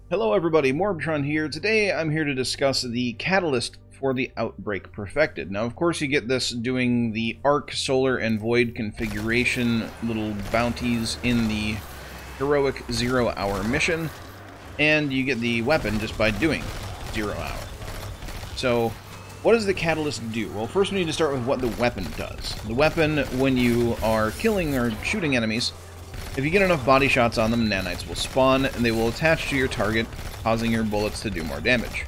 Hello everybody, MorbTron here. Today I'm here to discuss the catalyst for the Outbreak Perfected. Now of course you get this doing the Arc, Solar, and Void configuration little bounties in the heroic 0 hour mission, and you get the weapon just by doing 0 hour. So what does the catalyst do? Well, first we need to start with what the weapon does. The weapon, when you are killing or shooting enemies, if you get enough body shots on them, nanites will spawn, and they will attach to your target, causing your bullets to do more damage.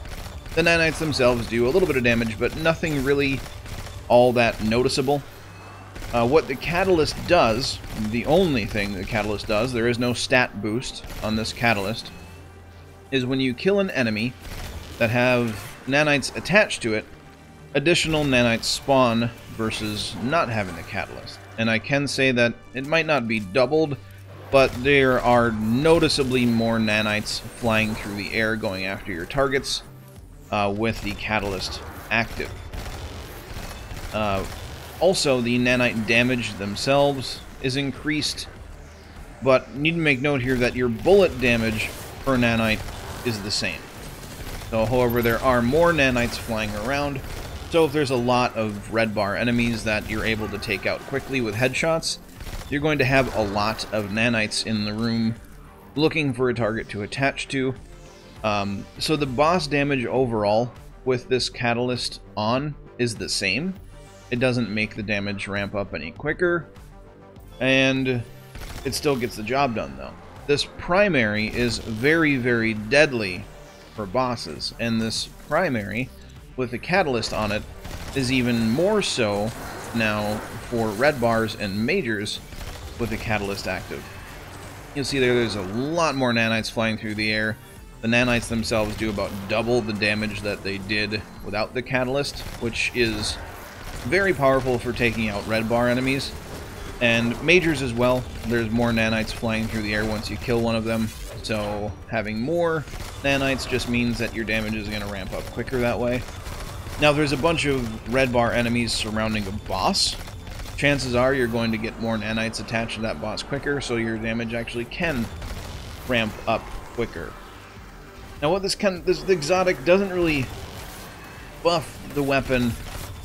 The nanites themselves do a little bit of damage, but nothing really all that noticeable. What the catalyst does, the only thing the catalyst does, there is no stat boost on this catalyst, is when you kill an enemy that have nanites attached to it, additional nanites spawn versus not having the catalyst. And I can say that it might not be doubled, but there are noticeably more nanites flying through the air going after your targets with the catalyst active. Also, the nanite damage themselves is increased, but you need to make note here that your bullet damage per nanite is the same. So, however, there are more nanites flying around, so if there's a lot of red bar enemies that you're able to take out quickly with headshots, you're going to have a lot of nanites in the room looking for a target to attach to. So the boss damage overall with this catalyst on is the same. It doesn't make the damage ramp up any quicker, and it still gets the job done though. This primary is very, very deadly for bosses, and this primary with the catalyst on it is even more so now for red bars and majors with the catalyst active. You'll see there's a lot more nanites flying through the air. The nanites themselves do about double the damage that they did without the catalyst, which is very powerful for taking out red bar enemies. And majors as well, there's more nanites flying through the air once you kill one of them, so having more nanites just means that your damage is going to ramp up quicker that way. Now, if there's a bunch of red bar enemies surrounding a boss, chances are you're going to get more nanites attached to that boss quicker, so your damage actually can ramp up quicker. Now, what this exotic doesn't really buff the weapon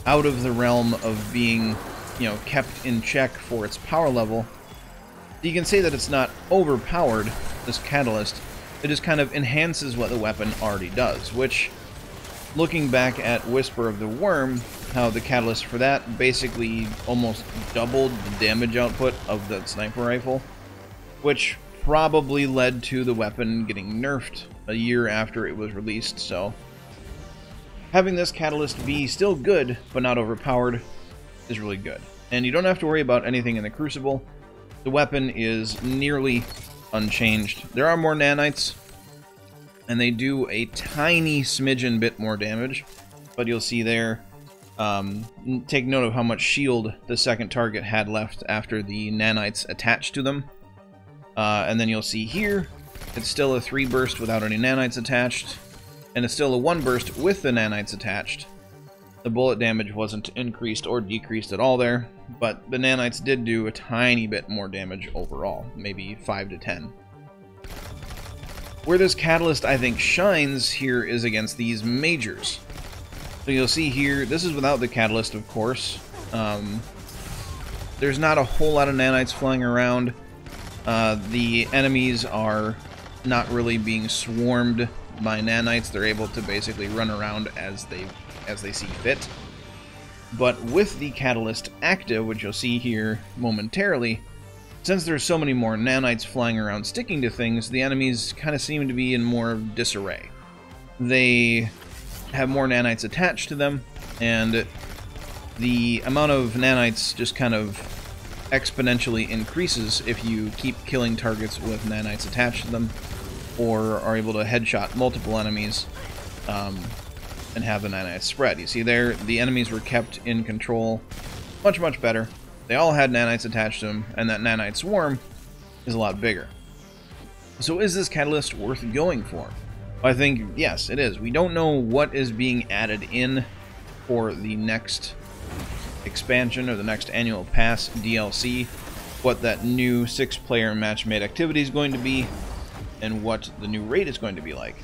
out of the realm of being, kept in check for its power level. You can say that it's not overpowered, this catalyst. It just kind of enhances what the weapon already does, which, looking back at Whisper of the Worm, how the catalyst for that basically almost doubled the damage output of the sniper rifle, which probably led to the weapon getting nerfed a year after it was released. So having this catalyst be still good but not overpowered is really good, and you don't have to worry about anything in the Crucible. The weapon is nearly unchanged. There are more nanites, and they do a tiny smidgen bit more damage, but you'll see there, take note of how much shield the second target had left after the nanites attached to them. And then you'll see here, it's still a 3 burst without any nanites attached, and it's still a 1 burst with the nanites attached. The bullet damage wasn't increased or decreased at all there, but the nanites did do a tiny bit more damage overall, maybe 5 to 10. Where this catalyst, I think, shines here is against these majors. So you'll see here, this is without the catalyst, of course. There's not a whole lot of nanites flying around. The enemies are not really being swarmed by nanites. They're able to basically run around as they see fit. But with the catalyst active, which you'll see here momentarily, since there's so many more nanites flying around sticking to things, the enemies kind of seem to be in more disarray. They have more nanites attached to them, and the amount of nanites just kind of exponentially increases if you keep killing targets with nanites attached to them, or are able to headshot multiple enemies and have the nanites spread. You see there, the enemies were kept in control much, much better. They all had nanites attached to them, and that nanite swarm is a lot bigger. So is this catalyst worth going for? I think, yes, it is. We don't know what is being added in for the next expansion or the next annual pass DLC, what that new 6-player match-made activity is going to be, and what the new raid is going to be like.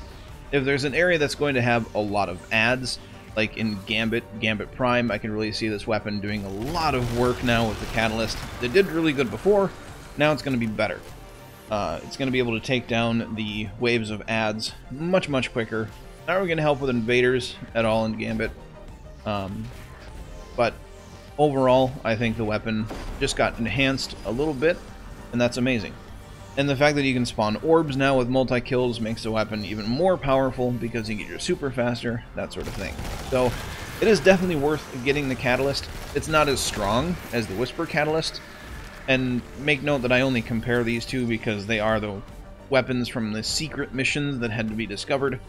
If there's an area that's going to have a lot of adds, like in Gambit Prime, I can really see this weapon doing a lot of work now with the Catalyst. It did really good before, now it's going to be better. It's going to be able to take down the waves of adds much, much quicker. Not really going to help with invaders at all in Gambit. But overall, I think the weapon just got enhanced a little bit, and that's amazing. And the fact that you can spawn orbs now with multi-kills makes the weapon even more powerful because you get your super faster, that sort of thing. So it is definitely worth getting the Catalyst. It's not as strong as the Whisper Catalyst. And make note that I only compare these two because they are the weapons from the secret missions that had to be discovered.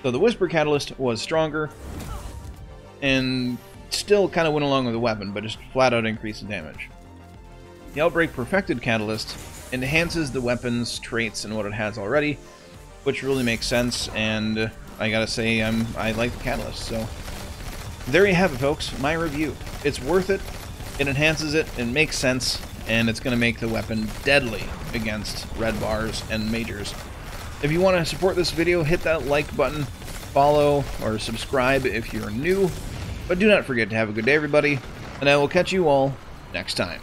So the Whisper Catalyst was stronger and still kind of went along with the weapon, but just flat out increased the damage. The Outbreak Perfected Catalyst enhances the weapon's traits and what it has already, which really makes sense, and I gotta say I like the Catalyst. So there you have it, folks, my review. It's worth it, it enhances it, it makes sense, and it's gonna make the weapon deadly against red bars and majors. If you want to support this video, hit that like button, follow or subscribe if you're new, but do not forget to have a good day, everybody, and I will catch you all next time.